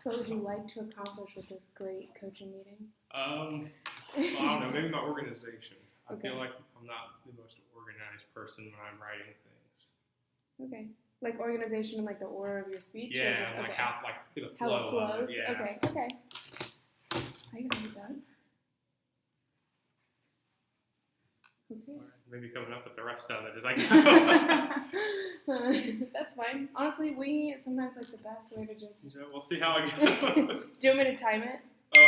So what would you like to accomplish with this great coaching meeting? Well, I don't know. Maybe my organization. I Okay. feel like I'm not the most organized person when I'm writing things. Okay. Like organization and like the order of your speech? Or Yeah, just, like okay. the How flow it flows? of it. Yeah. Okay. I can do that. Okay. All right, maybe coming up with the rest of it as I go. That's fine. Honestly, winging it sometimes like the best way to just. So we'll see how it goes. Do you want me to time it? Yeah,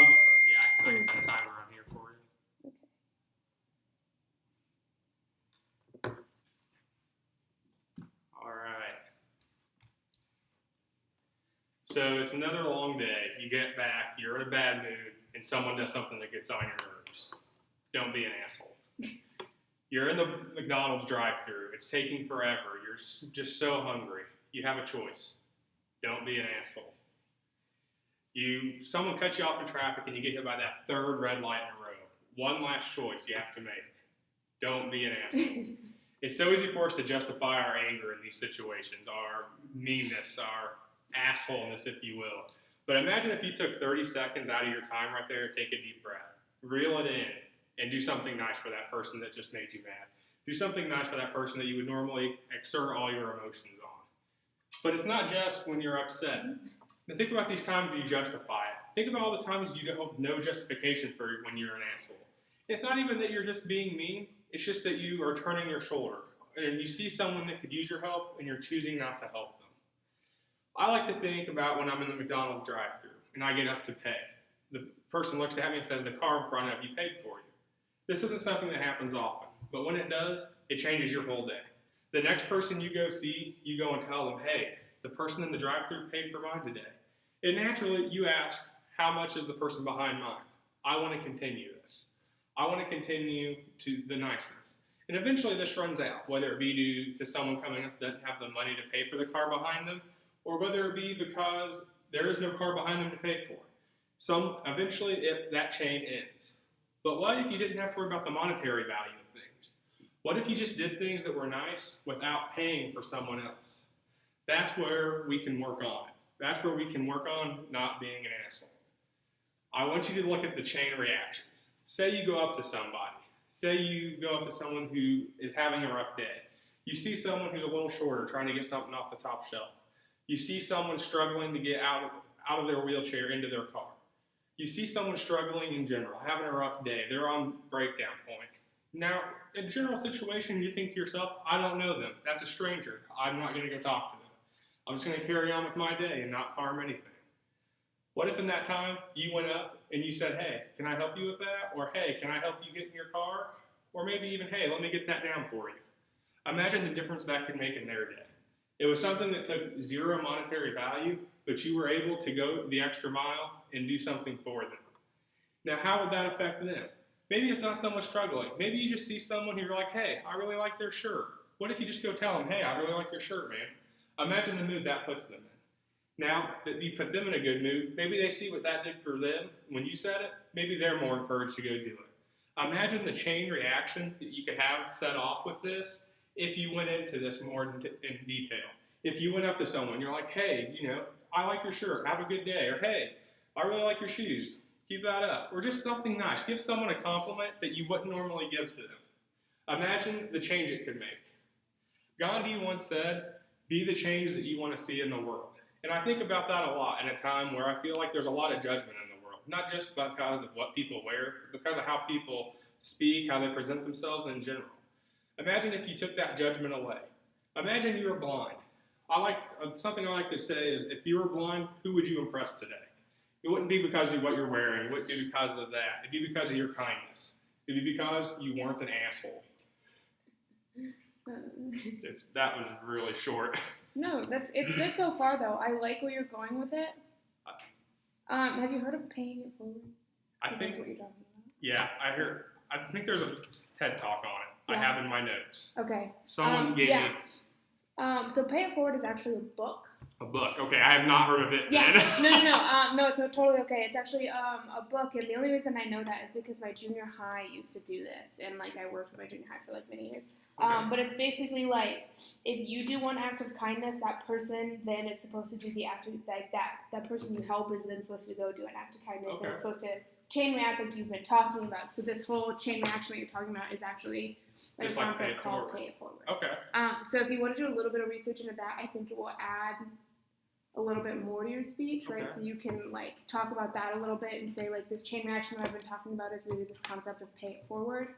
I can set a timer on here for you. Okay. All right. So it's another long day. You get back, you're in a bad mood, and someone does something that gets on your nerves. Don't be an asshole. You're in the McDonald's drive-thru. It's taking forever. You're just so hungry. You have a choice. Don't be an asshole. Someone cuts you off in traffic and you get hit by that third red light in a row. One last choice you have to make. Don't be an asshole. It's so easy for us to justify our anger in these situations, our meanness, our assholeness, if you will. But imagine if you took 30 seconds out of your time right there, take a deep breath, reel it in, and do something nice for that person that just made you mad. Do something nice for that person that you would normally exert all your emotions on. But it's not just when you're upset. Now think about these times you justify it. Think about all the times you have no justification for when you're an asshole. It's not even that you're just being mean. It's just that you are turning your shoulder. And you see someone that could use your help, and you're choosing not to help them. I like to think about when I'm in the McDonald's drive-thru, and I get up to pay. The person looks at me and says, the car in front of you paid for you. This isn't something that happens often, but when it does, it changes your whole day. The next person you go see, you go and tell them, hey, the person in the drive-thru paid for mine today. And naturally, you ask, how much is the person behind mine? I want to continue this. I want to continue to the niceness. And eventually this runs out, whether it be due to someone coming up that doesn't have the money to pay for the car behind them, or whether it be because there is no car behind them to pay for. Eventually, that chain ends. But what if you didn't have to worry about the monetary value of things? What if you just did things that were nice without paying for someone else? That's where we can work on it. That's where we can work on not being an asshole. I want you to look at the chain reactions. Say you go up to somebody. Say you go up to someone who is having a rough day. You see someone who's a little shorter trying to get something off the top shelf. You see someone struggling to get out of their wheelchair into their car. You see someone struggling in general, having a rough day. They're on breakdown point. Now, in a general situation, you think to yourself, I don't know them. That's a stranger. I'm not going to go talk to them. I'm just going to carry on with my day and not harm anything. What if in that time you went up and you said, hey, can I help you with that? Or, hey, can I help you get in your car? Or maybe even, hey, let me get that down for you. Imagine the difference that could make in their day. It was something that took zero monetary value, but you were able to go the extra mile and do something for them. Now, how would that affect them? Maybe it's not someone struggling. Maybe you just see someone who you're like, hey, I really like their shirt. What if you just go tell them, hey, I really like your shirt, man? Imagine the mood that puts them in. Now that you put them in a good mood, maybe they see what that did for them when you said it. Maybe they're more encouraged to go do it. Imagine the chain reaction that you could have set off with this if you went into this more in detail. If you went up to someone, you're like, hey, I like your shirt. Have a good day. Or, hey, I really like your shoes. Keep that up. Or just something nice. Give someone a compliment that you wouldn't normally give to them. Imagine the change it could make. Gandhi once said, be the change that you want to see in the world. And I think about that a lot in a time where I feel like there's a lot of judgment in the world. Not just because of what people wear, but because of how people speak, how they present themselves in general. Imagine if you took that judgment away. Imagine you were blind. Something I like to say is, if you were blind, who would you impress today? It wouldn't be because of what you're wearing. It wouldn't be because of that. It'd be because of your kindness. It'd be because you weren't an asshole. That was really short. No, it's good so far, though. I like where you're going with it. Have you heard of paying it forward? I think that's what you're talking about. Yeah, I think there's a TED Talk on it. Yeah. I have in my notes. Okay. Someone gave me. So Pay It Forward is actually a book. A book. Okay, I have not heard of it. Yeah. Then. No, it's totally okay. It's actually a book, and the only reason I know that is because my junior high used to do this, and like I worked with my junior high for like many years. Okay. But it's basically like if you do one act of kindness, that person then is supposed to do the act of like that person you help is then supposed to go do an act of kindness, Okay. and it's supposed to chain react like you've been talking about. So this whole chain reaction that you're talking about is actually like Just a like concept called pay it forward. Okay. So if you want to do a little bit of research into that, I think it will add a little bit more to your speech, right? Okay. So you can like talk about that a little bit and say like this chain reaction that I've been talking about is really this concept of pay it forward,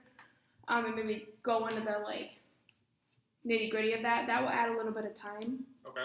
and maybe go into the like nitty gritty of that. That will add a little bit of time. Okay.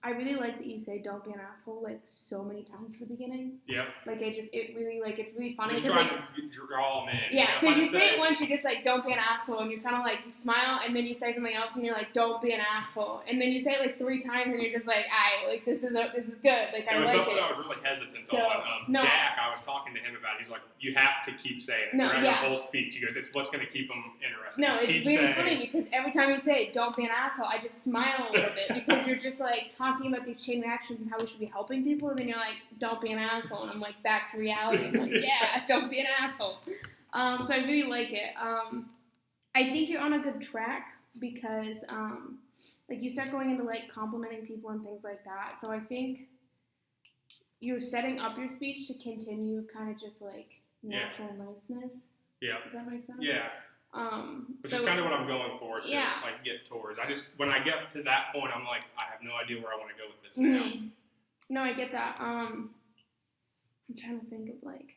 I really like that you say "don't be an asshole" like so many times at the beginning. Yep. Like it's really funny Just because trying like to draw them in. yeah, know, because you like say it once, you're just like "don't be an asshole," and you're kind of like you smile, and then you say something else, and you're like "don't be an asshole," and then you say it like 3 times, and you're just like like this is good, like I It was like something it. I was really hesitant So, on. no. Jack, I was talking to him about it. He's like, you have to keep saying it. No, Throughout yeah. the whole speech. He goes, it's what's going to keep them interested. No, Just it's keep really saying, funny because every time you say "don't be an asshole," I just smile a little bit because you're just like talking about these chain reactions and how we should be helping people, and then you're like "don't be an asshole," and I'm like back to reality. I'm like, yeah, don't be an asshole. So I really like it. I think you're on a good track because like you start going into like complimenting people and things like that. So I think you're setting up your speech to continue kind of just like natural niceness. Yeah. Does that make sense? Yeah. Which so, is kind of what I'm going for to yeah. like get towards. When I get to that point, I'm like, I have no idea where I want to go with this now. Mm-hmm. No, I get that. I'm trying to think of like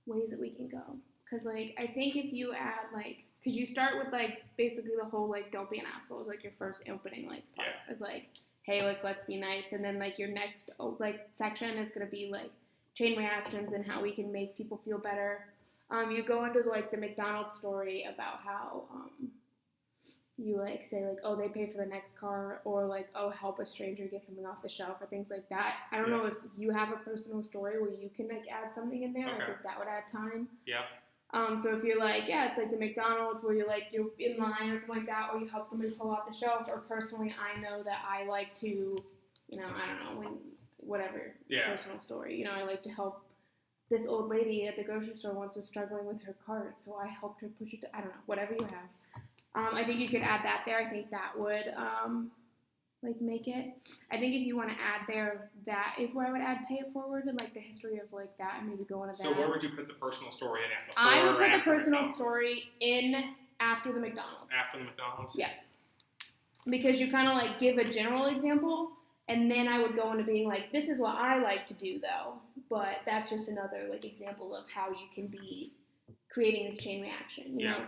ways that we can go, because like I think if you add like, because you start with like basically the whole like "don't be an asshole" is like your first opening like part. Yeah. It's like, hey, like let's be nice, and then like your next like section is gonna be like chain reactions and how we can make people feel better. You go into like the McDonald's story about how you like say like, oh, they pay for the next car, or like, oh, help a stranger get something off the shelf, or things like that. I don't know if you have a personal story where you can like add something in there. Okay. I think that would add time. Yeah. So if you're like, yeah, it's like the McDonald's where you're like you're in line or something like that, or you help somebody pull off the shelf, or personally, I know that I like to, you know, I don't know, whatever personal story, you know, I like to help. This old lady at the grocery store once was struggling with her cart, so I helped her push it to, I don't know, whatever you have. I think you could add that there. I think that would like make it. I think if you want to add there, that is where I would add pay it forward and like the history of like that, and maybe go into that. So where would you put the personal story in at? I would put the personal McDonald's? Story in after the McDonald's. After the McDonald's? Yeah. Because you kind of like give a general example, and then I would go into being like, this is what I like to do though, but that's just another like example of how you can be creating this chain reaction, you know?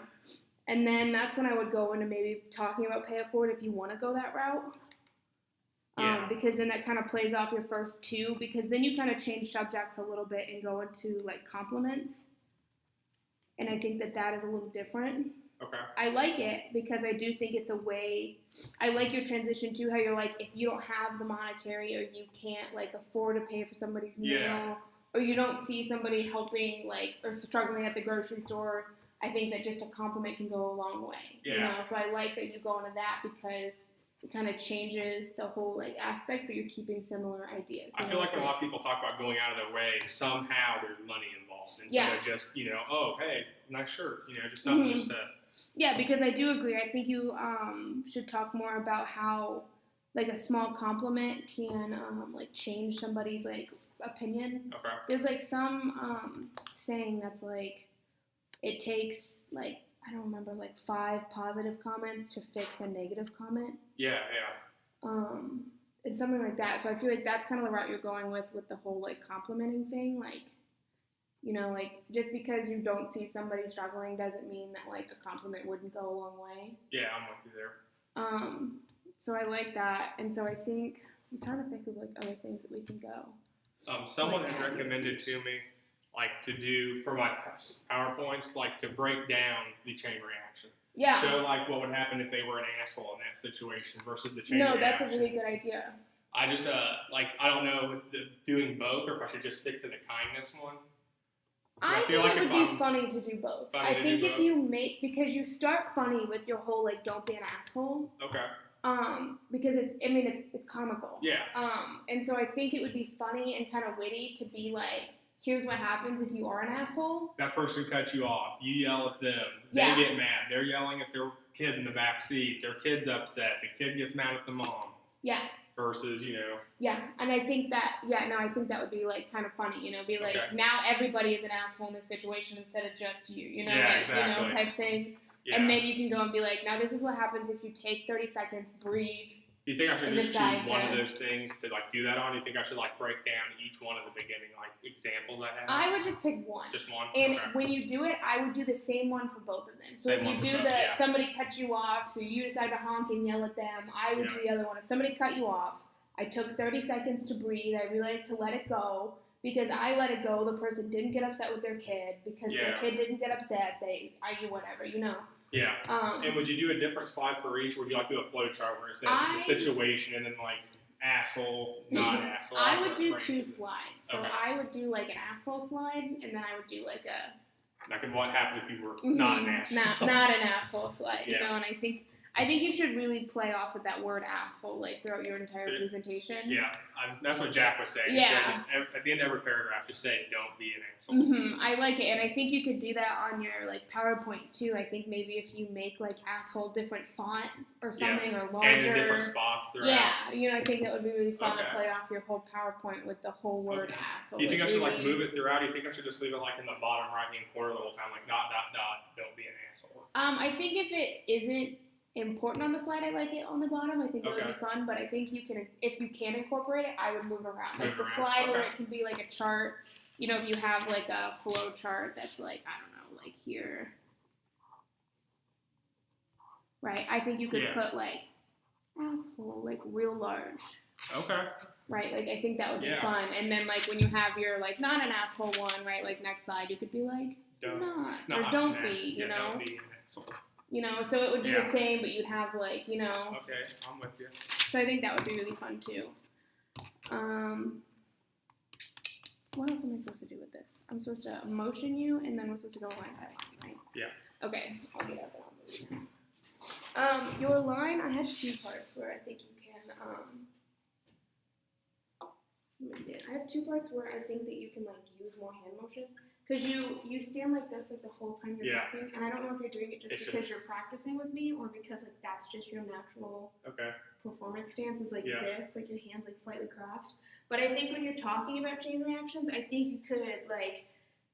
And then that's when I would go into maybe talking about pay it forward if you want to go that route. Because then that kind of plays off your first 2, because then you kind of change subjects a little bit and go into like compliments. And I think that is a little different. Okay. I like it because I do think it's a way. I like your transition to how you're like, if you don't have the monetary, or you can't like afford to pay for somebody's meal, or you don't see somebody helping like or struggling at the grocery store, I think that just a compliment can go a long way. Yeah. You know, so I like that you go into that because it kind of changes the whole like aspect, but you're keeping similar ideas. I feel like a lot of people talk about going out of their way, somehow there's money involved instead of just, you know, oh, hey, nice shirt, you know, just something just to. Yeah, because I do agree. I think you should talk more about how like a small compliment can like change somebody's like opinion. Okay. There's like some saying that's like it takes like I don't remember like 5 positive comments to fix a negative comment. Yeah. And something like that. So I feel like that's kind of the route you're going with the whole like complimenting thing, like. You know, like, just because you don't see somebody struggling doesn't mean that, like, a compliment wouldn't go a long way. Yeah, I'm with you there. So I like that. And so I think, I'm trying to think of, like, other things that we can go. Someone had recommended to me, like, to do, for my PowerPoints, like, to break down the chain reaction. Yeah. Show, like, what would happen if they were an asshole in that situation versus the chain reaction. No, that's a really good idea. I just, like, I don't know if doing both or if I should just stick to the kindness one. I think it would be funny to do both. I think if you make, because you start funny with your whole, like, don't be an asshole. Okay. Because it's comical. Yeah. And so I think it would be funny and kind of witty to be like, here's what happens if you are an asshole. That person cuts you off. You yell at them. They get mad. They're yelling at their kid in the back seat. Their kid's upset. The kid gets mad at the mom. Yeah. Versus, Yeah, and I think that, I think that would be, like, kind of funny, be like, now everybody is an asshole in this situation instead of just you, exactly. Type thing. Yeah. And then you can go and be like, now this is what happens if you take 30 seconds, breathe. Do you think I should just choose one of those things to, like, do that on? Do you think I should, like, break down each one at the beginning, like, examples I have? I would just pick one. Just one? And when you do it, I would do the same one for both of them. So Same if you do somebody cut you off, so you decide to honk and yell at them, I would do the other one. If somebody cut you off, I took 30 seconds to breathe. I realized to let it go. Because I let it go, the person didn't get upset with their kid. Because their kid didn't get upset, whatever, Yeah. And would you do a different slide for each? Or would you like do a flow chart where it says the situation and then like asshole, not asshole? I would do 2 slides. So I would do like an asshole slide, and then I would do like a like what happened if you were not an asshole? Not an asshole slide, And I think you should really play off of that word asshole like throughout your entire presentation. Yeah, that's what Jack was saying. Yeah. He said at the end of every paragraph, just say, don't be an asshole. Mm-hmm. I like it, and I think you could do that on your like PowerPoint too. I think maybe if you make like asshole different font or something or larger. And in different spots throughout. Yeah, I think that would be really fun to play off your whole PowerPoint with the whole word asshole. Do you think I should like move it throughout? Do you think I should just leave it like in the bottom right-hand corner the whole time, like ... don't be an asshole? I think if it isn't important on the slide, I like it on the bottom. I think that would be fun, but I think if you can incorporate it, I would move around. Like the slide where it can be like a chart, if you have like a flow chart that's like, I don't know, like here. Right, I think you could put like asshole, like real large. Okay. Right, like I think that would be fun. And then like when you have your like not an asshole one, right, like next slide, you could be like don't be, Don't be an asshole. So it would be the same, but you'd have like, Okay, I'm with you. So I think that would be really fun too. What else am I supposed to do with this? I'm supposed to motion you, and then we're supposed to go line by line, right? Yeah. Okay, I'll get up. Your line, I had 2 parts where I think you can, let me see it. I have 2 parts where I think that you can like use more hand motions. Because you stand like this like the whole time you're talking, and I don't know if you're doing it just because you're practicing with me or because like that's just your natural performance stance is like this, like your hands like slightly crossed. But I think when you're talking about chain reactions, I think you could like,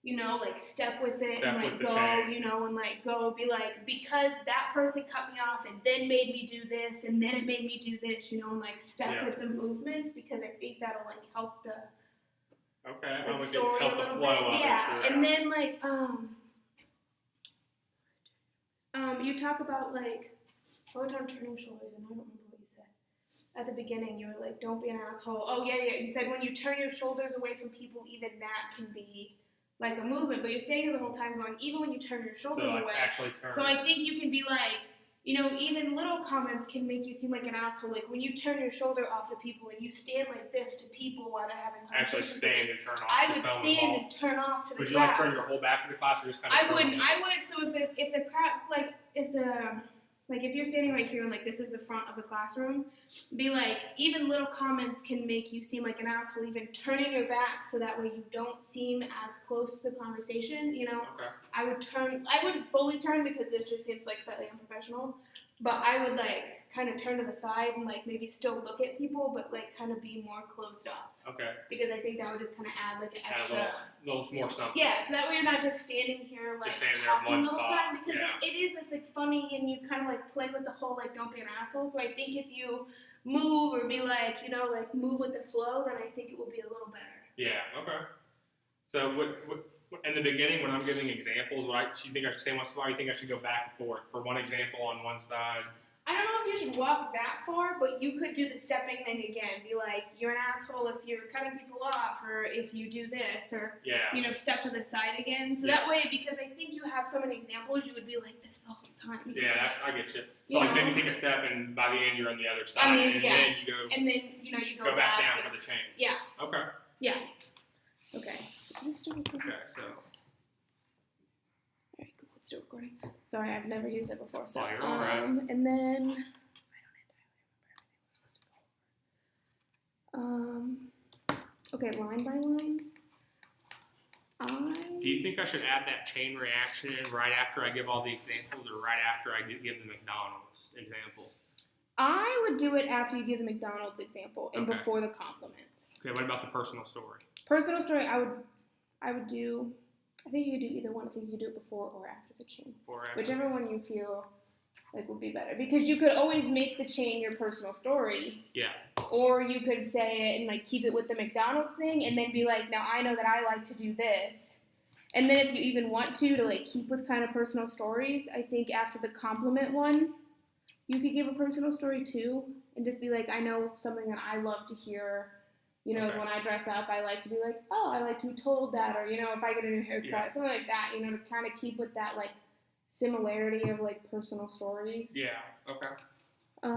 like step with it and like go, and like go be like, because that person cut me off and then made me do this and then it made me do this, and like step with the movements, because I think that'll like help the like story a little bit. Yeah, and then like you talk about like turning shoulders, and I don't remember what you said at the beginning. You were like, don't be an asshole. Oh yeah. You said when you turn your shoulders away from people, even that can be like a movement. But you're staying here the whole time going, even when you turn your shoulders away. So I think you can be like, even little comments can make you seem like an asshole. Like when you turn your shoulder off to people and you stand like this to people while they're having conversations. Actually stand and turn off. I would stand and turn off to the crowd. Would you like turn your whole back to the class or just kind of? I wouldn't. I would. So if the crowd if you're standing right here and like this is the front of the classroom, be like, even little comments can make you seem like an asshole. Even turning your back so that way you don't seem as close to the conversation. I would turn. I wouldn't fully turn because this just seems like slightly unprofessional. But I would like kind of turn to the side and like maybe still look at people, but like kind of be more closed off. Okay. Because I think that would just kind of add like an extra. Little more something. Yeah, so that way you're not just standing here like talking the whole time, because it's like funny and you kind of like play with the whole like don't be an asshole. So I think if you move or be like like move with the flow, then I think it will be a little better. Yeah. Okay. So what in the beginning when I'm giving examples, do you think I should say one spot? Or you think I should go back and forth for one example on one side? I don't know if you should walk that far, but you could do the stepping thing again. Be like, you're an asshole if you're cutting people off, or if you do this, or step to the side again. So that way, because I think you have so many examples, you would be like this the whole time. Yeah, I get you. So like maybe take a step, and by the end you're on the other side, then you go. And then you go back down for the chain. Yeah. Okay. Yeah. Okay. Is this still recording? Okay, so. Alright, cool. It's still recording. Sorry, I've never used it before. So, you're all right. And then Okay, line by lines. Do you think I should add that chain reaction in right after I give all the examples, or right after I give the McDonald's example? I would do it after you give the McDonald's example and before the compliments. Okay, what about the personal story? Personal story, I would do. I think you could do either one. I think you could do it before or after the chain. Whichever one you feel like would be better, because you could always make the chain your personal story. Yeah. Or you could say it and like keep it with the McDonald's thing, and then be like, now I know that I like to do this. And then if you even want to like keep with kind of personal stories, I think after the compliment one, you could give a personal story too, and just be like, I know something that I love to hear. You know, when I dress up, I like to be like, oh, I like to be told that, or, you know, if I get a new haircut, something like that, you know, to kind of keep with that, like, similarity of, like, personal stories. Yeah, okay. I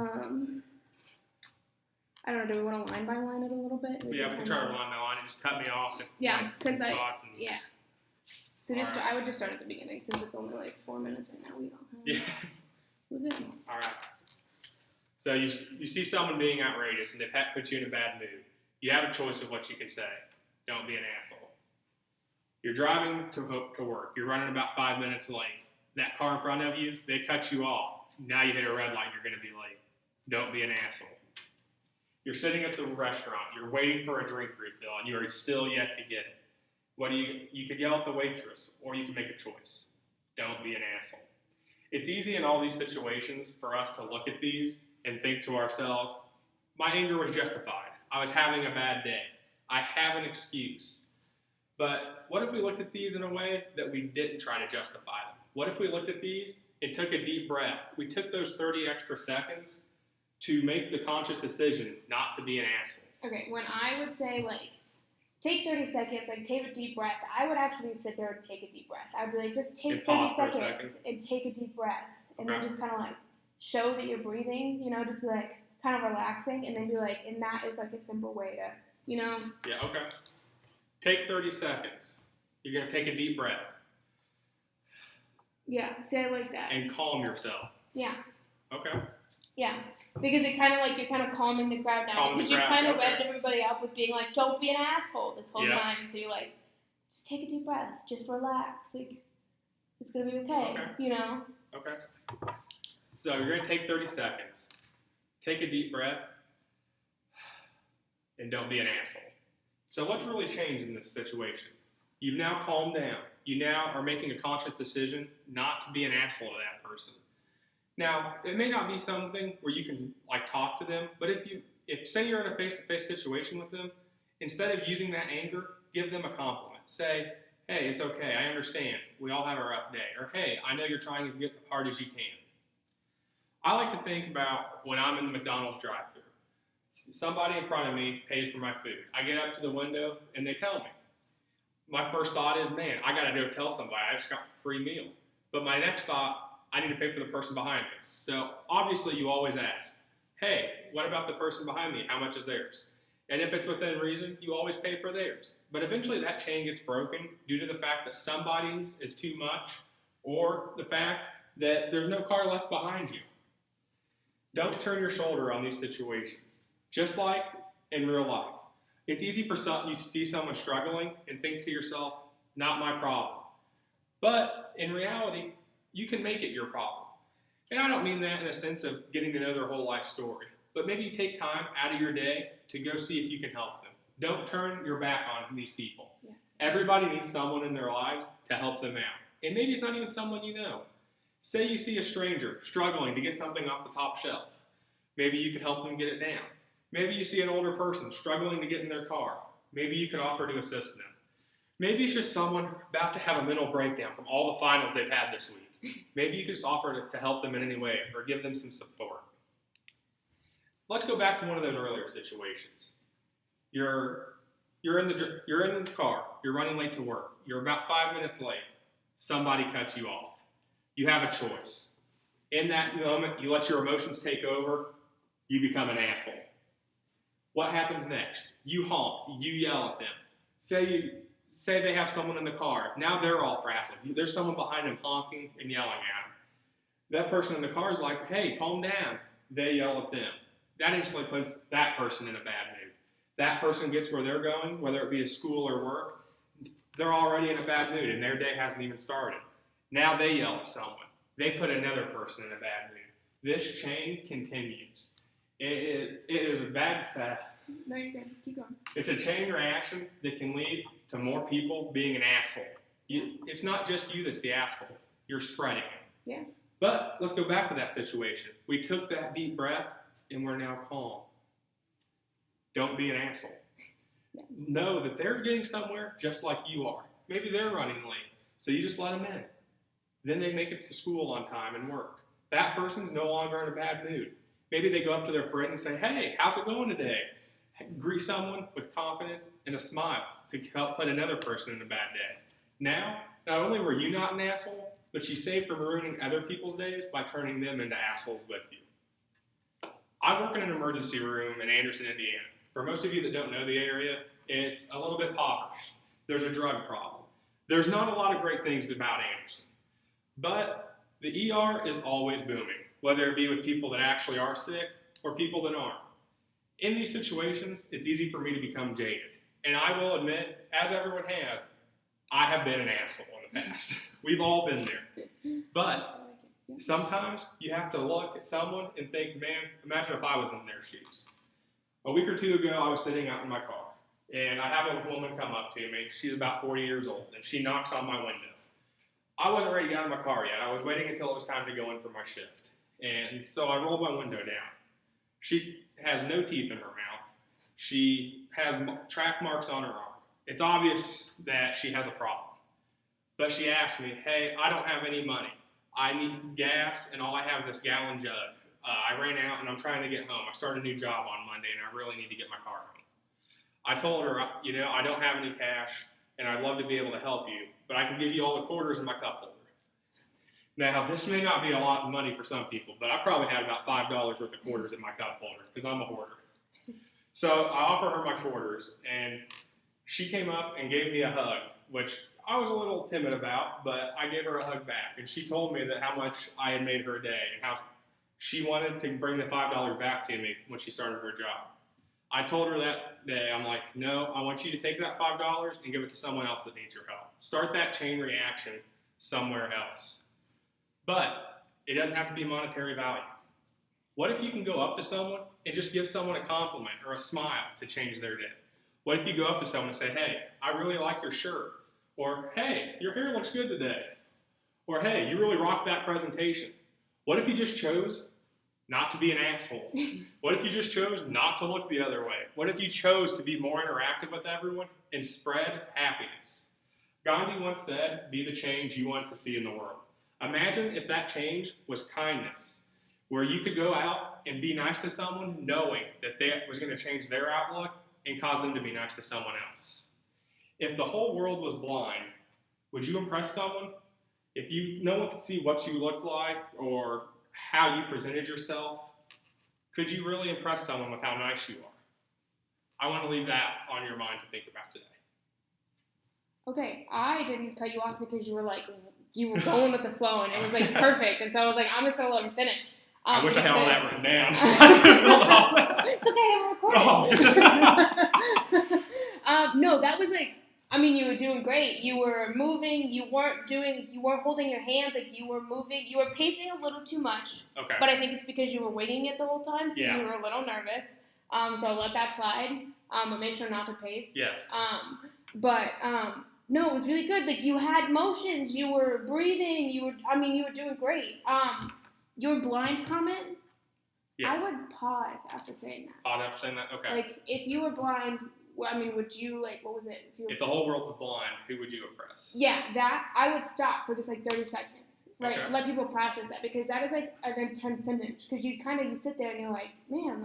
don't know, do we want to line by line it a little bit? Maybe we can try to line by line and just cut me off. Because So I would just start at the beginning, since it's only, like, 4 minutes right now. We don't have. Yeah. We're good. All right. So you see someone being outrageous, and they've put you in a bad mood. You have a choice of what you can say. Don't be an asshole. You're driving to work. You're running about 5 minutes late. That car in front of you, they cut you off. Now you hit a red light, you're going to be late. Don't be an asshole. You're sitting at the restaurant. You're waiting for a drink refill, and you are still yet to get it. You could yell at the waitress, or you can make a choice. Don't be an asshole. It's easy in all these situations for us to look at these and think to ourselves, my anger was justified. I was having a bad day. I have an excuse. But what if we looked at these in a way that we didn't try to justify them? What if we looked at these and took a deep breath? We took those 30 extra seconds to make the conscious decision not to be an asshole. Okay, when I would say, like, take 30 seconds, like, take a deep breath, I would actually sit there and take a deep breath. I would be like, just take 30 seconds and take a deep breath. And then just kind of, like, show that you're breathing, you know, just be like, kind of relaxing, and then be like, and that is like a simple way to, you know. Yeah, okay. Take 30 seconds. You're going to take a deep breath. Yeah, see, I like that. And calm yourself. Yeah. Okay. Yeah, because it kind of like, you're kind of calming the crowd down. Because you kind of revved everybody up with being like, don't be an asshole this whole time. So you're like, just take a deep breath. Just relax. Like, it's going to be okay, you know. Okay. So you're going to take 30 seconds. Take a deep breath, and don't be an asshole. So what's really changed in this situation? You've now calmed down. You now are making a conscious decision not to be an asshole to that person. Now, it may not be something where you can like talk to them, but if say you're in a face-to-face situation with them, instead of using that anger, give them a compliment. Say, hey, it's okay, I understand. We all have a rough day. Or, hey, I know you're trying to get as hard as you can. I like to think about when I'm in the McDonald's drive-thru. Somebody in front of me pays for my food. I get up to the window, and they tell me. My first thought is, man, I got to go tell somebody I just got a free meal. But my next thought, I need to pay for the person behind me. So obviously you always ask, hey, what about the person behind me? How much is theirs? And if it's within reason, you always pay for theirs. But eventually that chain gets broken due to the fact that somebody's is too much, or the fact that there's no car left behind you. Don't turn your shoulder on these situations. Just like in real life. It's easy for you to see someone struggling and think to yourself, not my problem. But in reality, you can make it your problem. And I don't mean that in a sense of getting to know their whole life story. But maybe you take time out of your day to go see if you can help them. Don't turn your back on these people. Yes. Everybody needs someone in their lives to help them out. And maybe it's not even someone you know. Say you see a stranger struggling to get something off the top shelf. Maybe you could help them get it down. Maybe you see an older person struggling to get in their car. Maybe you could offer to assist them. Maybe it's just someone about to have a mental breakdown from all the finals they've had this week. Maybe you could just offer to help them in any way or give them some support. Let's go back to one of those earlier situations. You're in the car. You're running late to work. You're about 5 minutes late. Somebody cuts you off. You have a choice. In that moment, you let your emotions take over. You become an asshole. What happens next? You honk. You yell at them. Say they have someone in the car. Now they're all frazzled. There's someone behind them honking and yelling at them. That person in the car is like, hey, calm down. They yell at them. That instantly puts that person in a bad mood. that person gets where they're going, whether it be to school or work, they're already in a bad mood and their day hasn't even started. Now they yell at someone. They put another person in a bad mood. This chain continues. It is a bad. No, you're good. Keep going. It's a chain reaction that can lead to more people being an asshole. It's not just you that's the asshole. You're spreading it. Yeah. But let's go back to that situation. We took that deep breath and we're now calm. Don't be an asshole. Yeah. Know that they're getting somewhere just like you are. Maybe they're running late, so you just let them in. Then they make it to school on time and work. That person's no longer in a bad mood. Maybe they go up to their friend and say, hey, how's it going today? Greet someone with confidence and a smile to help put another person in a bad day. Now, not only were you not an asshole, but you saved from ruining other people's days by turning them into assholes with you. I work in an emergency room in Anderson, Indiana. For most of you that don't know the area, it's a little bit impoverished. There's a drug problem. There's not a lot of great things about Anderson. But the ER is always booming, whether it be with people that actually are sick or people that aren't. In these situations, it's easy for me to become jaded. And I will admit, as everyone has, I have been an asshole in the past. We've all been there. But sometimes you have to look at someone and think, man, imagine if I was in their shoes. A week or two ago, I was sitting out in my car, and I have a woman come up to me. She's about 40 years old, and she knocks on my window. I wasn't ready to get out of my car yet. I was waiting until it was time to go in for my shift. And so I rolled my window down. She has no teeth in her mouth. She has track marks on her arm. It's obvious that she has a problem. But she asked me, hey, I don't have any money. I need gas, and all I have is this gallon jug. I ran out, and I'm trying to get home. I started a new job on Monday, and I really need to get my car home. I told her, I don't have any cash, and I'd love to be able to help you, but I can give you all the quarters in my cup holder. Now, this may not be a lot of money for some people, but I probably had about $5 worth of quarters in my cup holder, because I'm a hoarder. So I offer her my quarters, and she came up and gave me a hug, which I was a little timid about, but I gave her a hug back, and she told me that how much I had made her day, and how she wanted to bring the $5 back to me when she started her job. I told her that day, I'm like, no, I want you to take that $5 and give it to someone else that needs your help. Start that chain reaction somewhere else. But it doesn't have to be monetary value. What if you can go up to someone and just give someone a compliment or a smile to change their day? What if you go up to someone and say, hey, I really like your shirt. Or, hey, your hair looks good today. Or, hey, you really rocked that presentation. What if you just chose not to be an asshole? What if you just chose not to look the other way? What if you chose to be more interactive with everyone and spread happiness? Gandhi once said, be the change you want to see in the world. Imagine if that change was kindness, where you could go out and be nice to someone knowing that that was going to change their outlook and cause them to be nice to someone else. If the whole world was blind, would you impress someone? If no one could see what you looked like or how you presented yourself, could you really impress someone with how nice you are? I want to leave that on your mind to think about today. Okay, I didn't cut you off because you were going with the flow, and it was perfect, and so I was like, I'm just going to let him finish. I wish I had all that written down. I could build off that. It's okay, I'm recording. Oh. No, that was you were doing great. You were moving. You weren't holding your hands. You were moving. You were pacing a little too much. Okay. But I think it's because you were winging it the whole time, so you were a little nervous. So let that slide. But make sure not to pace. Yes. No, it was really good. You had motions. You were breathing. You were doing great. Your blind comment. Yes. I would pause after saying that. Pause after saying that. Okay. If you were blind. Would you, what was it? If the whole world was blind, who would you impress? Yeah, that, I would stop for just 30 seconds, right? Okay. Let people process that, because that is an intense sentence, because you sit there and you're like, man,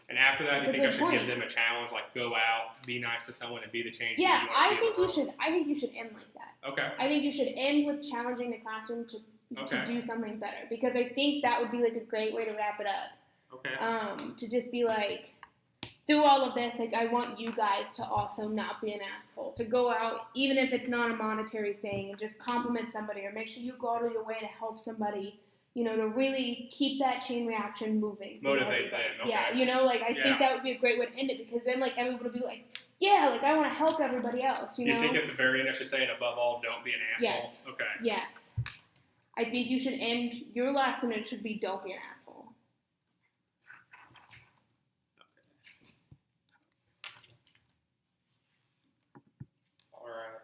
And after that, you think I should give them a challenge, go out, be nice to someone, and be the change you want to see in the world? I think you should end like that. Okay. I think you should end with challenging the classroom to do something better, because I think that would be a great way to wrap it up. Okay. To just be through all of this, I want you guys to also not be an asshole. To go out, even if it's not a monetary thing, and just compliment somebody, or make sure you go out of your way to help somebody to really keep that chain reaction moving. Motivate them. Okay. Yeah, I think that would be a great way to end it, because then, everyone would be like, yeah, I want to help everybody else, Do you think at the very end I should say, and above all, don't be an asshole? Yes. Okay. Yes. I think you should end, your last sentence should be, don't be an asshole. All right.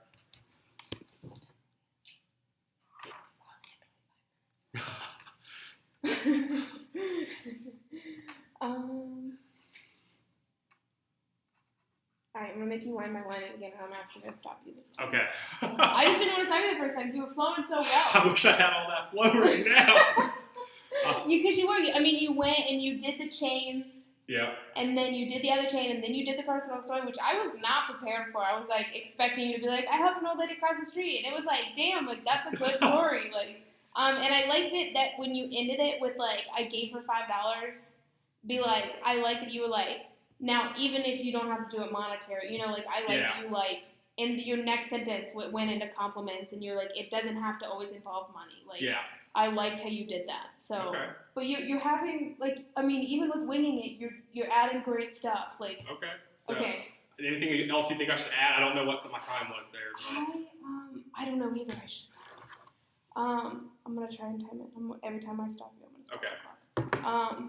Alright, I'm gonna make you wind my line again, and I'm actually gonna stop you this time. Okay. I just didn't want to stop you the first time. You were flowing so well. I wish I had all that flow right now. Because you were. You went and you did the chains. Yeah. And then you did the other chain, and then you did the personal story, which I was not prepared for. I was expecting you to be like, I helped an old lady cross the street, and it was damn, that's a good story. And I liked it that when you ended it with I gave her $5. Be I like that you were now even if you don't have to do it monetary, I like that you in your next sentence went into compliments, and you're it doesn't have to always involve money. Yeah. I liked how you did that. So, okay. But you're having even with winging it, you're adding great stuff. Okay. So, okay. Anything else you think I should add? I don't know what my time was there. But. I don't know either. I should. I'm gonna try and time it. Every time I stop you, I'm gonna stop the clock.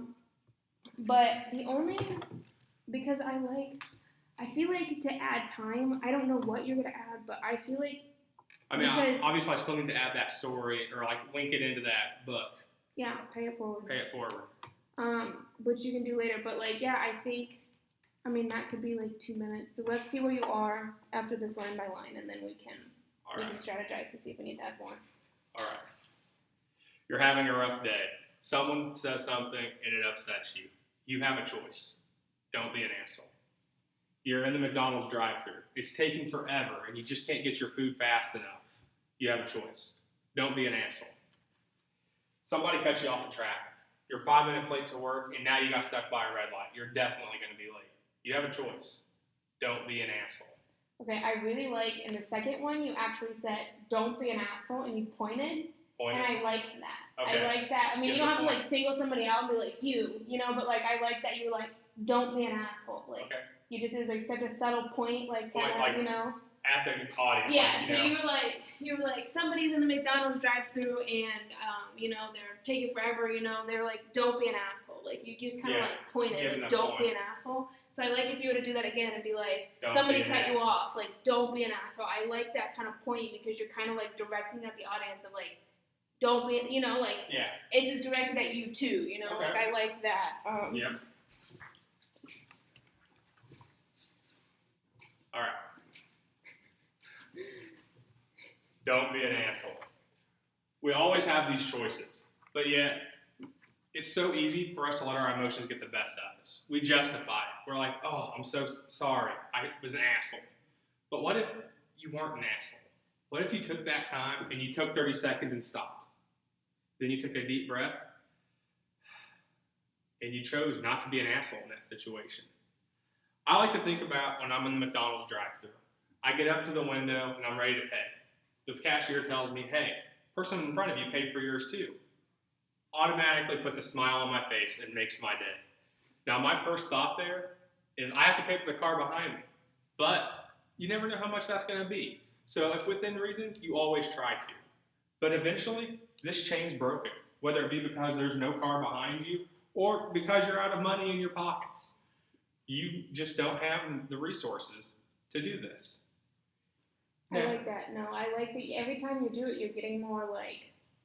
But the only because I feel to add time. I don't know what you're gonna add, but I feel obviously I still need to add that story or link it into that book. Yeah, pay it forward. Which you can do later. But I think, that could be 2 minutes. So let's see where you are after this line by line, and then we can strategize to see if we need to add more. All right. You're having a rough day. Someone says something and it upsets you. You have a choice. Don't be an asshole. You're in the McDonald's drive-thru. It's taking forever, and you just can't get your food fast enough. You have a choice. Don't be an asshole. Somebody cuts you off in traffic. You're 5 minutes late to work, and now you got stuck by a red light. You're definitely going to be late. You have a choice. Don't be an asshole. Okay, I really in the second one, you actually said, don't be an asshole, and you pointed. And I liked that. Okay. I like that. You don't have to single somebody out and be but I like that you were don't be an asshole. Okay. You just, it was such a subtle point, At the audience. Yeah, so you were somebody's in the McDonald's drive-thru and, they're taking forever, they're don't be an asshole. You just kind of pointed, don't be an asshole. So I if you were to do that again and be somebody cut you off, don't be an asshole. I like that kind of point because you're kind of directing at the audience of don't be, this is directed at you too, Okay. I like that. Yeah. All right. Don't be an asshole. We always have these choices, but yet it's so easy for us to let our emotions get the best of us. We justify it. We're oh, I'm so sorry. I was an asshole. But what if you weren't an asshole? What if you took that time and you took 30 seconds and stopped? Then you took a deep breath and you chose not to be an asshole in that situation. I like to think about when I'm in the McDonald's drive-thru. I get up to the window and I'm ready to pay. The cashier tells me, hey, person in front of you paid for yours too. Automatically puts a smile on my face and makes my day. Now my first thought there is I have to pay for the car behind me. But you never know how much that's going to be. So if within reason, you always try to. But eventually, this chain's broken. Whether it be because there's no car behind you or because you're out of money in your pockets. You just don't have the resources to do this. I like that. No, I like that every time you do it, you're getting more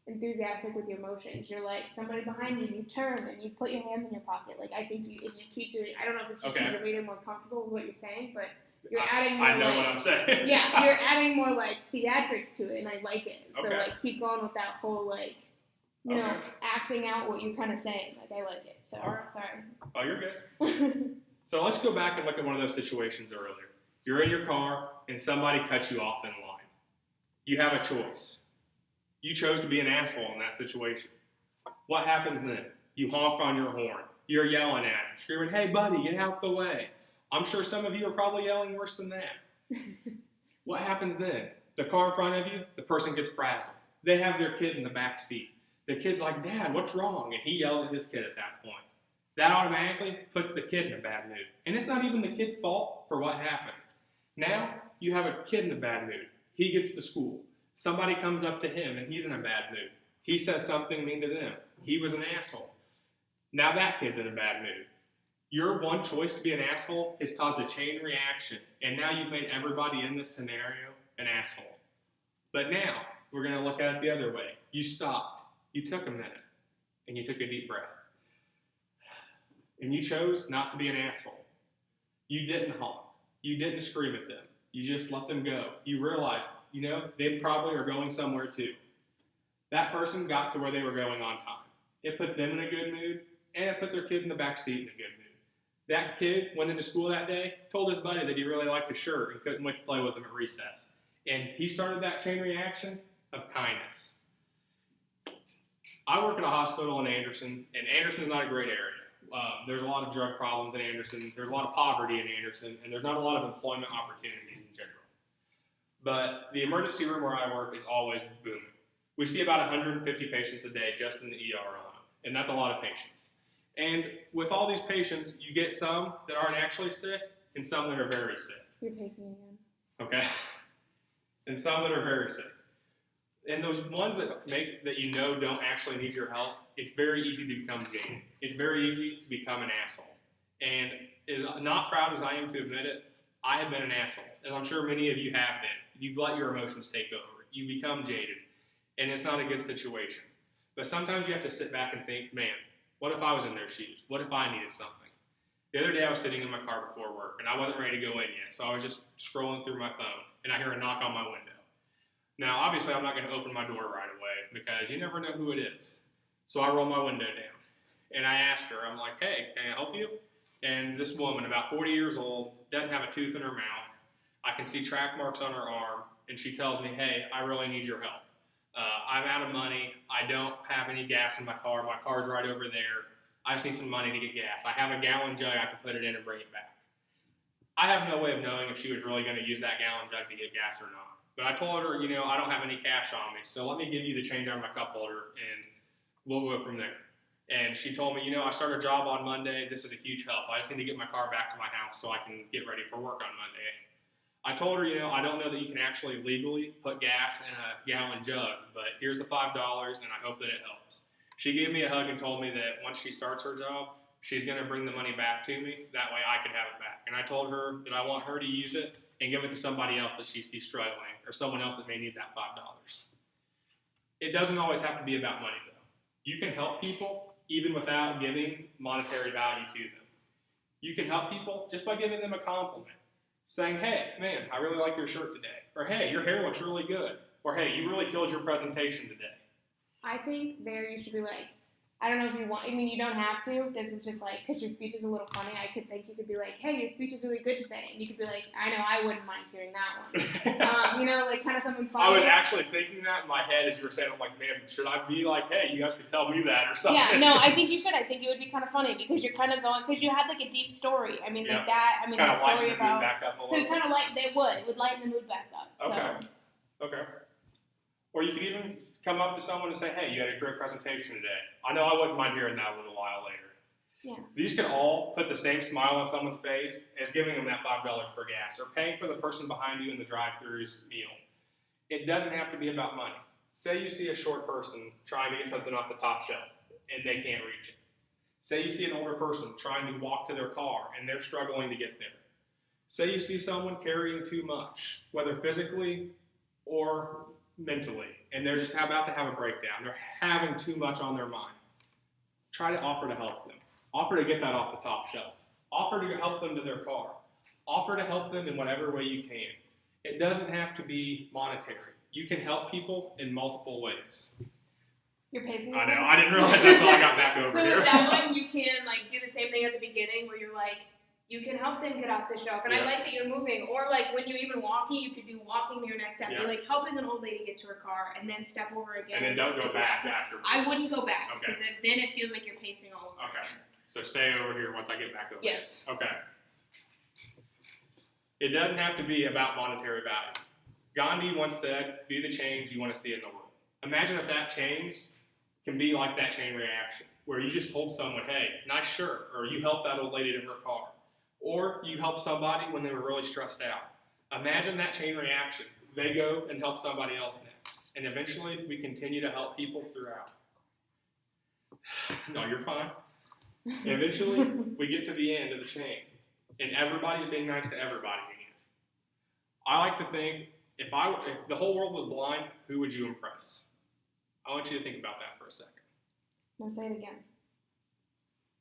enthusiastic with your emotions. You're somebody behind you, you turn and you put your hands in your pocket. I think if you keep doing, I don't know if it's just because you're really more comfortable with what you're saying, but you're adding more. I know what I'm saying. Yeah, you're adding more theatrics to it, and I like it. So keep going with that whole acting out what you're kind of saying. I like it. So sorry. Oh, you're good. So let's go back and look at one of those situations earlier. You're in your car and somebody cuts you off in line. You have a choice. You chose to be an asshole in that situation. What happens then? You honk on your horn. You're yelling at him, screaming, hey buddy, get out the way. I'm sure some of you are probably yelling worse than that. What happens then? The car in front of you, the person gets frazzled. They have their kid in the back seat. The kid's like, Dad, what's wrong? And he yells at his kid at that point. That automatically puts the kid in a bad mood. And it's not even the kid's fault for what happened. Now, you have a kid in a bad mood. He gets to school. Somebody comes up to him and he's in a bad mood. He says something mean to them. He was an asshole. Now that kid's in a bad mood. Your one choice to be an asshole has caused a chain reaction. And now you've made everybody in this scenario an asshole. But now, we're going to look at it the other way. You stopped. You took a minute. And you took a deep breath. And you chose not to be an asshole. You didn't honk. You didn't scream at them. You just let them go. You realized, they probably are going somewhere too. That person got to where they were going on time. It put them in a good mood, and it put their kid in the back seat in a good mood. That kid went into school that day, told his buddy that he really liked his shirt and couldn't wait to play with him at recess. And he started that chain reaction of kindness. I work at a hospital in Anderson, and Anderson's not a great area. There's a lot of drug problems in Anderson. There's a lot of poverty in Anderson, and there's not a lot of employment opportunities in general. But the emergency room where I work is always booming. We see about 150 patients a day just in the ER alone, and that's a lot of patients. And with all these patients, you get some that aren't actually sick and some that are very sick. You're pacing again. Okay? And some that are very sick. And those ones that don't actually need your help, it's very easy to become jaded. It's very easy to become an asshole. And as not proud as I am to admit it, I have been an asshole. And I'm sure many of you have been. You've let your emotions take over. You become jaded. And it's not a good situation. But sometimes you have to sit back and think, man, what if I was in their shoes? What if I needed something? The other day I was sitting in my car before work, and I wasn't ready to go in yet. So I was just scrolling through my phone, and I hear a knock on my window. Now, obviously, I'm not going to open my door right away because you never know who it is. So I roll my window down, and I ask her, I'm like, hey, can I help you? And this woman, about 40 years old, doesn't have a tooth in her mouth. I can see track marks on her arm, and she tells me, hey, I really need your help. I'm out of money. I don't have any gas in my car. My car's right over there. I just need some money to get gas. I have a gallon jug. I can put it in and bring it back. I have no way of knowing if she was really going to use that gallon jug to get gas or not. But I told her, I don't have any cash on me, so let me give you the change on my cup holder, and we'll go from there. And she told me, I start a job on Monday. This is a huge help. I just need to get my car back to my house so I can get ready for work on Monday. I told her, I don't know that you can actually legally put gas in a gallon jug, but here's the $5, and I hope that it helps. She gave me a hug and told me that once she starts her job, she's going to bring the money back to me. That way I can have it back. And I told her that I want her to use it and give it to somebody else that she sees struggling or someone else that may need that $5. It doesn't always have to be about money, though. You can help people even without giving monetary value to them. You can help people just by giving them a compliment. Saying, hey, man, I really like your shirt today. Or, hey, your hair looks really good. Or, hey, you really killed your presentation today. I think there you should be like, I don't know if you want, you don't have to. This is just like, because your speech is a little funny, I could think you could be like, hey, your speech is really good today. And you could be like, I know, I wouldn't mind hearing that one. Like kind of something funny. I was actually thinking that in my head as you were saying, I'm like, man, should I be like, hey, you guys could tell me that or something? Yeah, no, I think you should. I think it would be kind of funny because you're kind of going, because you had like a deep story. That story about. Back up a so kind of like, it would lighten the mood back up. Okay. So. Okay. Or you could even come up to someone and say, hey, you had a great presentation today. I know I wouldn't mind hearing that one a while later. Yeah. These can all put the same smile on someone's face as giving them that $5 for gas or paying for the person behind you in the drive-thru's meal. It doesn't have to be about money. Say you see a short person trying to get something off the top shelf and they can't reach it. Say you see an older person trying to walk to their car and they're struggling to get there. Say you see someone carrying too much, whether physically or mentally, and they're just about to have a breakdown. They're having too much on their mind. Try to offer to help them. Offer to get that off the top shelf. Offer to help them to their car. Offer to help them in whatever way you can. It doesn't have to be monetary. You can help people in multiple ways. You're pacing. I know. I didn't realize that's all I got back over so here. So with that one, you can do the same thing at the beginning where you're like, you can help them get off the shelf. And I like that you're moving. Or when you're even walking, you could be walking to your next step. Be helping an old lady get to her car and then step over again. And then don't go back after. I wouldn't go back because then it feels like you're pacing all over again. So stay over here once I get back over. Yes. Okay. It doesn't have to be about monetary value. Gandhi once said, be the change you want to see in the world. Imagine if that change can be like that chain reaction where you just told someone, hey, nice shirt, or you helped that old lady to her car, or you helped somebody when they were really stressed out. Imagine that chain reaction. They go and help somebody else next, and eventually we continue to help people throughout. No, you're fine. Eventually we get to the end of the chain, and everybody's being nice to everybody again. I like to think, if the whole world was blind, who would you impress? I want you to think about that for a second. No, say it again.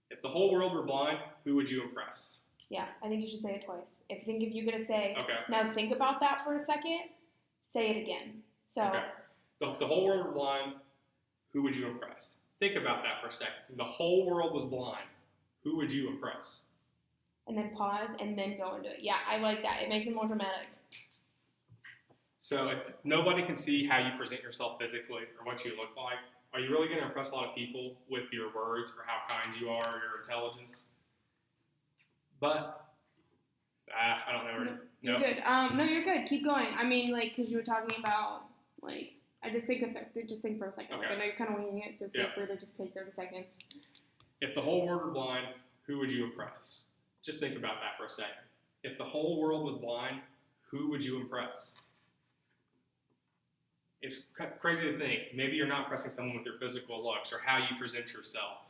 If the whole world were blind, who would you impress? Yeah, I think you should say it twice. If you're going to say, okay. Now think about that for a second, say it again. So, okay. The whole world were blind, who would you impress? Think about that for a second. If the whole world was blind, who would you impress? And then pause and then go into it. Yeah, I like that. It makes it more dramatic. So if nobody can see how you present yourself physically or what you look like, are you really going to impress a lot of people with your words or how kind you are or your intelligence? But, I don't know. You're good. No, you're good. Keep going. I mean, like, because you were talking about, like, just think for a second. Okay. Like, I know you're kind of winging it, so feel free to just take 30 seconds. If the whole world were blind, who would you impress? Just think about that for a second. If the whole world was blind, who would you impress? It's crazy to think. Maybe you're not impressing someone with your physical looks or how you present yourself.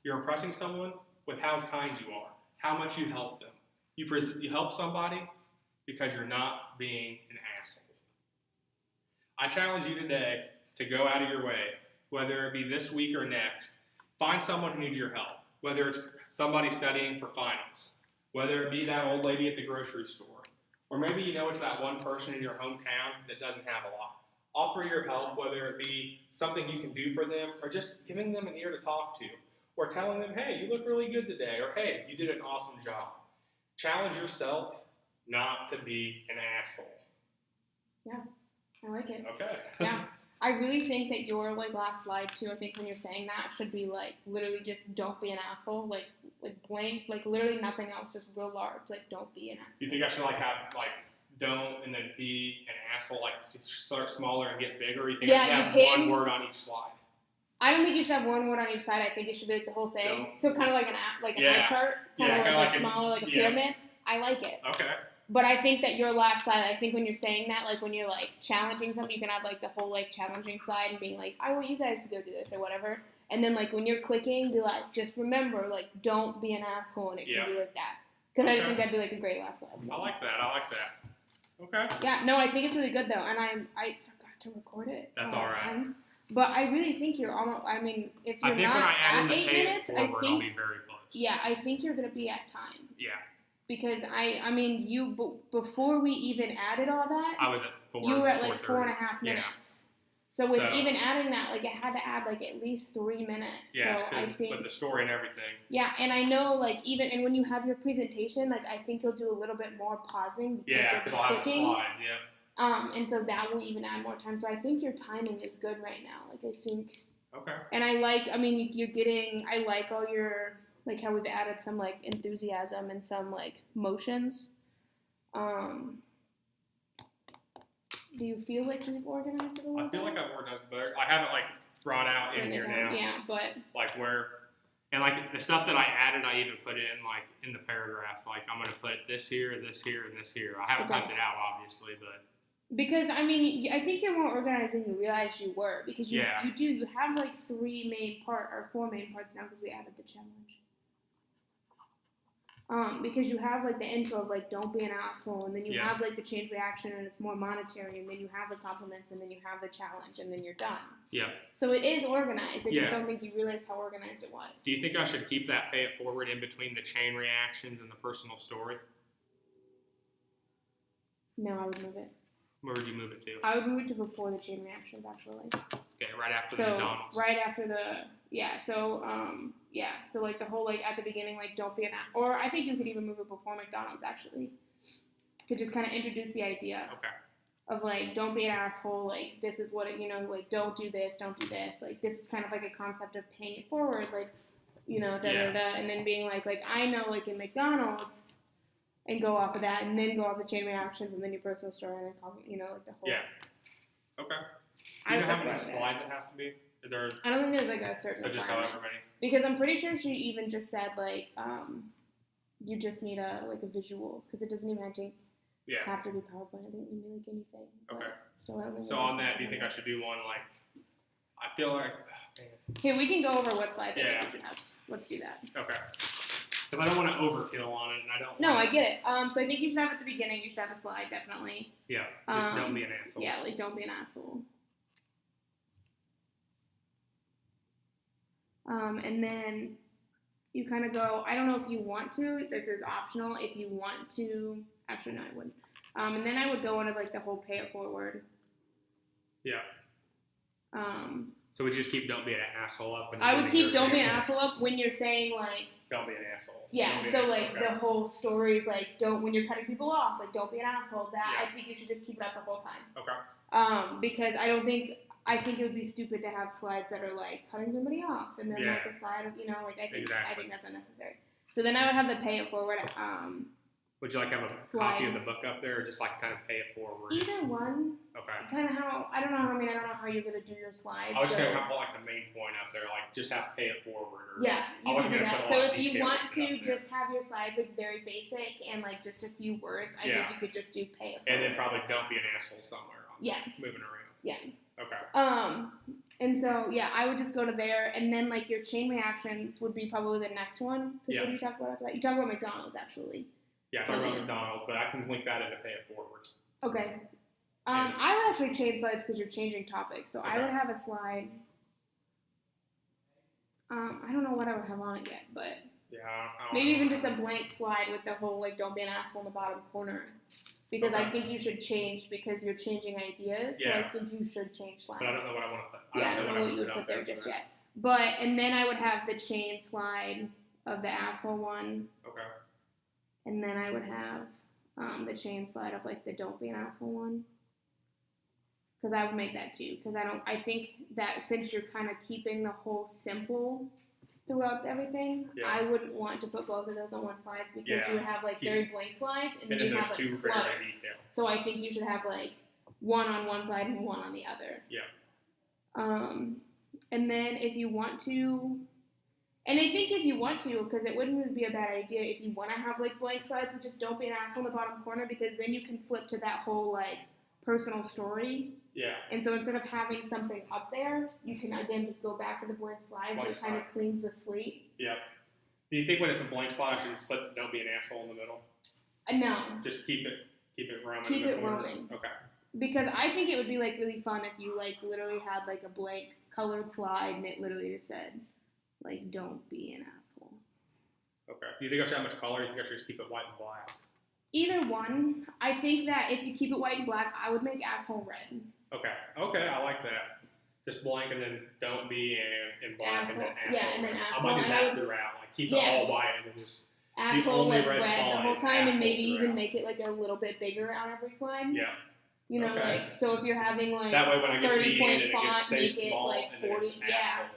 You're impressing someone with how kind you are, how much you help them. You help somebody because you're not being an asshole. I challenge you today to go out of your way, whether it be this week or next, find someone who needs your help, whether it's somebody studying for finals, whether it be that old lady at the grocery store, or maybe it's that one person in your hometown that doesn't have a lot. Offer your help, whether it be something you can do for them, or just giving them an ear to talk to, or telling them, hey, you look really good today, or hey, you did an awesome job. Challenge yourself not to be an asshole. Yeah, I like it. Okay. Yeah. I really think that your last slide too, I think when you're saying that should be literally just don't be an asshole, like blank, literally nothing else, just real large, don't be an asshole. Do you think I should have don't and then be an asshole, just start smaller and get bigger? Or you think I should have one word on each slide? I don't think you should have one word on each side. I think it should be the whole saying. So kind of like an eye chart, kind of smaller, like a pyramid. I like it. Okay. But I think that your last slide, I think when you're saying that, when you're challenging something, you can have the whole challenging slide and being I want you guys to go do this or whatever. And then when you're clicking, be just remember, don't be an asshole, and it can be like that. Because I just think that'd be a great last slide. I like that. Okay. Yeah, no, I think it's really good though, and I forgot to record it. That's all right. Times. But I really think you're almost. I mean, if you're not at 8 minutes, I think I'll be very close. Yeah, I think you're gonna be at time. Yeah. Because I mean, before we even added all that, I was at 4. You were at 4.5 minutes. So with even adding that, it had to add at least 3 minutes. Yeah, so I think with the story and everything. Yeah, and I know and when you have your presentation, I think you'll do a little bit more pausing because you'll be I'll have the clicking. slides. Yeah. And so that will even add more time. So I think your timing is good right now. I think. Okay. And I like all your how we've added some enthusiasm and some motions. Do you feel like you've organized it a little bit? I feel like I've organized it better. I haven't brought out in here now. Yeah, but where, and the stuff that I added, I even put in the paragraphs. I'm gonna put this here, this here, and this here. I haven't typed it out obviously, but because I think you're more organized than you realized you were, because you have 4 main parts now because we added the challenge. Because you have the intro of don't be an asshole, and then you have the change reaction, and it's more monetary, and then you have the compliments, and then you have the challenge, and then you're done. Yeah. So it is organized. I just don't think you realized how organized it was. Do you think I should keep that pay it forward in between the chain reactions and the personal story? No, I would move it. Where would you move it to? I would move it to before the chain reactions, actually. Okay, right after the McDonald's. Right after the So the whole at the beginning don't be an or I think you could even move it before McDonald's actually, to just kind of introduce the idea. Okay. Of don't be an asshole. This is what it, don't do this, don't do this. This is kind of a concept of paying it forward. And then being I know in McDonald's. And go off of that, and then go off the chain reactions, and then your personal story, and then the whole. Yeah. Okay. Do you know how many slides it has to be? Is there? I don't think there's like a certain. So just however many. Because I'm pretty sure she even just said like you just need a visual because it doesn't even have to be PowerPoint. I think it can be like anything. Okay. So I don't think. So on that, do you think I should do one like? I feel like. Here we can go over what slides I think we should have. Let's do that. Okay. Because I don't want to overkill on it, and I don't. No, I get it. So I think you should have at the beginning. You should have a slide, definitely. Yeah. Just don't be an asshole. Yeah, like don't be an asshole. And then you kind of go. I don't know if you want to. This is optional. If you want to, actually no, I wouldn't. And then I would go into like the whole pay it forward. Yeah. So we just keep don't be an asshole up. I would keep don't be an asshole up when you're saying like. Don't be an asshole. Yeah, so like the whole story is like when you're cutting people off, like don't be an asshole. I think you should just keep it up the whole time. Okay. Because I think it would be stupid to have slides that are like cutting somebody off and then like a slide of I think that's unnecessary. So then I would have the pay it forward. Would you like have a copy of the book up there, or just like kind of pay it forward? Either one. Okay. Kind of how I don't know how you're gonna do your slides. I was just gonna put like the main point up there, like just have pay it forward. Or, yeah, you can do that. So if you want to just have your slides like very basic and like just a few words, I think you could just do pay it forward. And then probably don't be an asshole somewhere. Moving around. Yeah. Okay. And so I would just go to there, and then like your chain reactions would be probably the next one. Because what do you talk about after that? You talk about McDonald's actually. Yeah, I talk about McDonald's, but I can link that into pay it forward. Okay. I would actually change slides because you're changing topics. So I would have a slide. I don't know what I would have on it yet, but maybe even just a blank slide with the whole like don't be an asshole in the bottom corner. Because I think you should change because you're changing ideas. So I think you should change slides. But I don't know what I want to put. I don't know what you would put there just yet. And then I would have the chain slide of the asshole one. Okay. And then I would have the chain slide of like the don't be an asshole one. Because I would make that too. Because I think that since you're kind of keeping the whole simple throughout everything, I wouldn't want to put both of those on one slide because you would have like very blank slides and you have like clutter. So I think you should have like one on one side and one on the other. Yeah. And then if you want to, and I think if you want to, because it wouldn't really be a bad idea if you want to have like blank slides with just don't be an asshole in the bottom corner, because then you can flip to that whole like personal story. Yeah. And so instead of having something up there, you can again just go back to the blank slides. So it kind of cleans the slate. Yeah. Do you think when it's a blank slide, I should just put don't be an asshole in the middle? No. Just keep it roaming. Keep it roaming. Okay. Because I think it would be like really fun if you like literally had like a blank colored slide and it literally just said like don't be an asshole. Okay. Do you think I should have much color? Or do you think I should just keep it white and black? Either one. I think that if you keep it white and black, I would make asshole red. Okay, I like that. Just blank and then don't be in black asshole. And then asshole. Yeah, and then asshole. I'm gonna do that throughout. Like keep it all white and then just asshole like red the whole time, and maybe even make it like a little bit bigger on every slide. Yeah. You know, like so if you're having like that way when I get 30-point font, make it like 40. Yeah.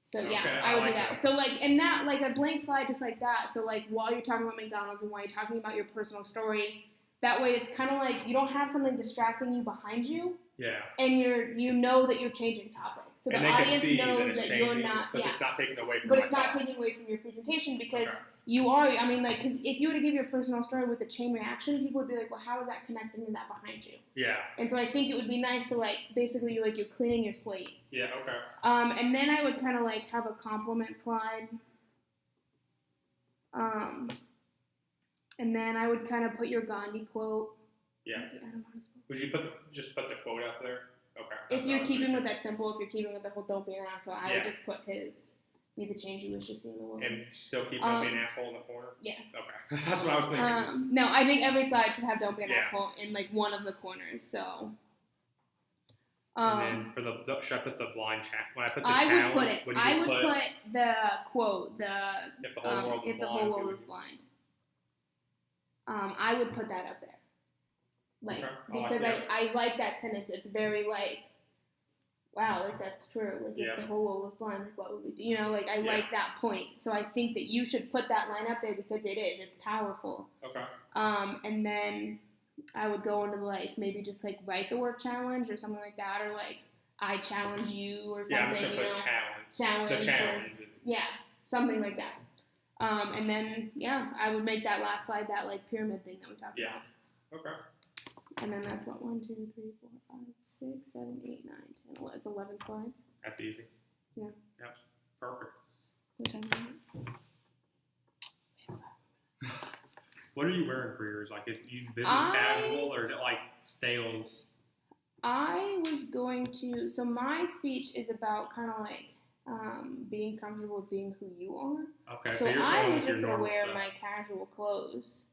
So I would do that. So like, and that like a blank slide just like that. So like while you're talking about McDonald's and while you're talking about your personal story, that way it's kind of like you don't have something distracting you behind you. Yeah. And you know that you're changing topics. So the audience knows that you're not. But it's not taking away from. But it's not taking away from your presentation because you are. I mean, like, because if you were to give your personal story with a chain reaction, people would be like, "Well, how is that connecting to that behind you?" Yeah. And so I think it would be nice to like basically like you're cleaning your slate. Yeah. Okay. And then I would kind of like have a compliment slide. And then I would kind of put your Gandhi quote. Yeah. I don't know how to spell. Would you just put the quote up there? Okay. If you're keeping with that simple, if you're keeping with the whole don't be an asshole, I would just put his be the change you wish to see in the world. And still keep don't be an asshole in the corner? Yeah. Okay. That's what I was thinking. No, I think every slide should have don't be an asshole in like one of the corners. So. And then for should I put the blind chat? When I put the I challenge, would put it. I would put the quote. If the whole world was blind. I would put that up there. Like, because I like that sentence. It's very like, wow, like that's true. Like if the whole world was blind, like what would we do? You know, like I like that point. So I think that you should put that line up there because it is. It's powerful. Okay. And then I would go into like maybe just like write the word challenge or something like that, or like I challenge you or something. Yeah, I'm just gonna put challenge. The challenge. Yeah, something like that. And then I would make that last slide that like pyramid thing that we talked about. Okay. And then that's what 1, 2, 3, 4, 5, 6, 7, 8, 9, 10, 11. It's 11 slides. That's easy. Yeah. Yep. Perfect. What time is it? What are you wearing for yours? Like, is you business casual or is it like sales? I was going to. So my speech is about kind of like being comfortable with being who you are. Okay. So you're I was just going gonna wear stuff. my casual clothes.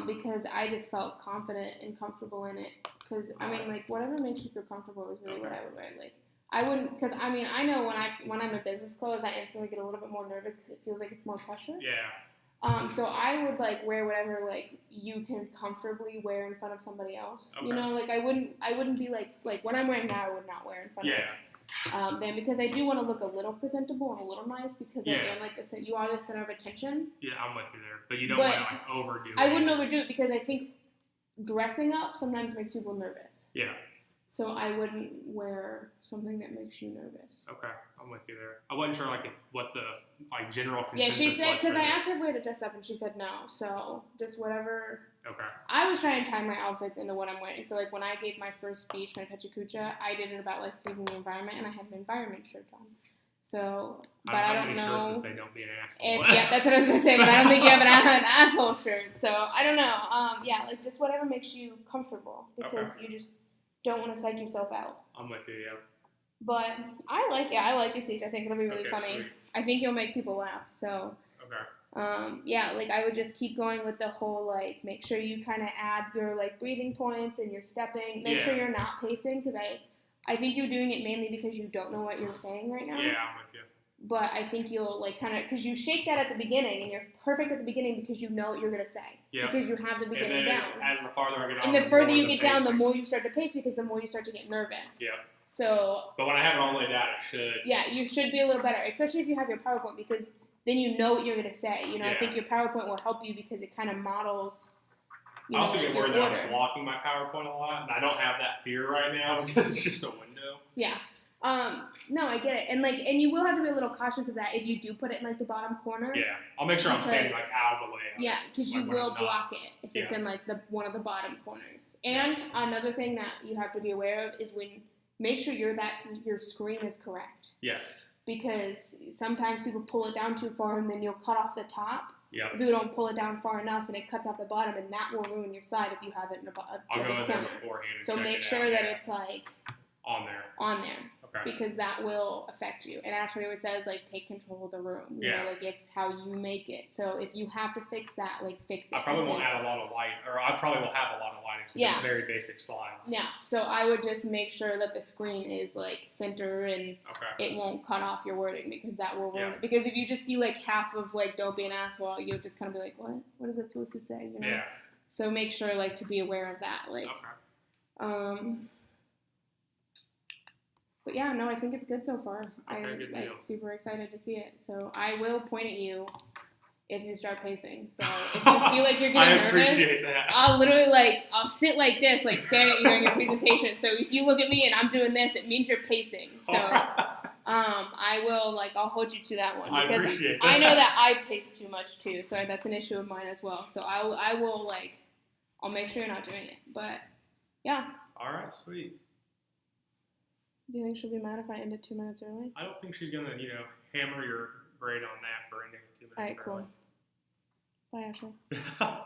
Because I just felt confident and comfortable in it. Because I mean, like whatever makes you feel comfortable is really what I would wear. Like I wouldn't, because I mean, I know when I'm in business clothes, I instantly get a little bit more nervous because it feels like it's more pressure. Yeah. So I would like wear whatever like you can comfortably wear in front of somebody else. Okay. You know, like I wouldn't be like what I'm wearing now. I would not wear in front of. Then because I do want to look a little presentable and a little nice because I am like you are the center of attention. Yeah, I'm with you there, but you don't want to like overdo it. I wouldn't overdo it because I think dressing up sometimes makes people nervous. Yeah. So I wouldn't wear something that makes you nervous. Okay, I'm with you there. I wasn't sure like what the like general consensus. Yeah, she said because I was. asked her to dress up and she said no. So just whatever. Okay. I was trying to tie my outfits into what I'm wearing. So like when I gave my first speech, my Pecha Kucha, I did it about like saving the environment and I had an environment shirt on. So, but I don't know. Shirts that say don't be an asshole. Yeah, that's what I was gonna say. But I don't think you have an asshole shirt. So I don't know. Yeah, like just whatever makes you comfortable because you just don't want to psych yourself out. I'm with you, yeah. But I like it. I like your speech. I think it'll be really funny. Sweet. I think you'll make people laugh. So. Okay. Yeah, like I would just keep going with the whole like make sure you kind of add your like breathing points and your stepping. Make sure you're not pacing because I think you're doing it mainly because you don't know what you're saying right now. Yeah, I'm with you. But I think you'll like kind of because you shake that at the beginning and you're perfect at the beginning because you know what you're gonna say. Yeah. Because you have the beginning and then down. As the farther I get and the further you get down, the more you start to pace because the more you start to get nervous. Yeah. So. But when I have it all the way down, it should. Yeah, you should be a little better, especially if you have your PowerPoint because then you know what you're gonna say. You know, I think your PowerPoint will help you because it kind of models. I also get worried that I'm blocking my PowerPoint a lot, and I don't have that fear right now because it's just a window. Yeah. No, I get it, and you will have to be a little cautious of that if you do put it in like the bottom corner. Yeah, I'll make sure I'm standing like out of the way. Yeah, because you will block it if it's in like one of the bottom corners. And another thing that you have to be aware of is make sure your screen is correct. Yes. Because sometimes people pull it down too far and then you'll cut off the top. Yeah. If you don't pull it down far enough and it cuts off the bottom, and that will ruin your slide if you have it in I'll go in corner. there beforehand. So make sure that it's like on there. Okay. Because that will affect you. And Ashley always says like take control of the room. You know, like it's how you make it. So if you have to fix that, like fix it. I probably won't add a lot of light, or I probably will have a lot of lighting. So very basic slides. Yeah. So I would just make sure that the screen is like center and it won't cut off your wording because that will ruin it. Because if you just see like half of like don't be an asshole, you'll just kind of be like, what is that supposed to say? You know? Yeah. So make sure like to be aware of that. Like. But yeah, no, I think it's good so far. I'm like super excited to see it. So I will point at you if you start pacing. So if you feel like you're getting nervous, appreciate that. I'll sit like this, like staring at you during your presentation. So if you look at me and I'm doing this, it means you're pacing. So I will I'll hold you to that one because I know that I pace too much too. So that's an issue of mine as well. So I will I'll make sure you're not doing it. But yeah. All right, sweet. Do you think she'll be mad if I ended 2 minutes early? I don't think she's gonna, hammer your grade on that for ending 2 minutes early. All right, cool. Bye, Ashley.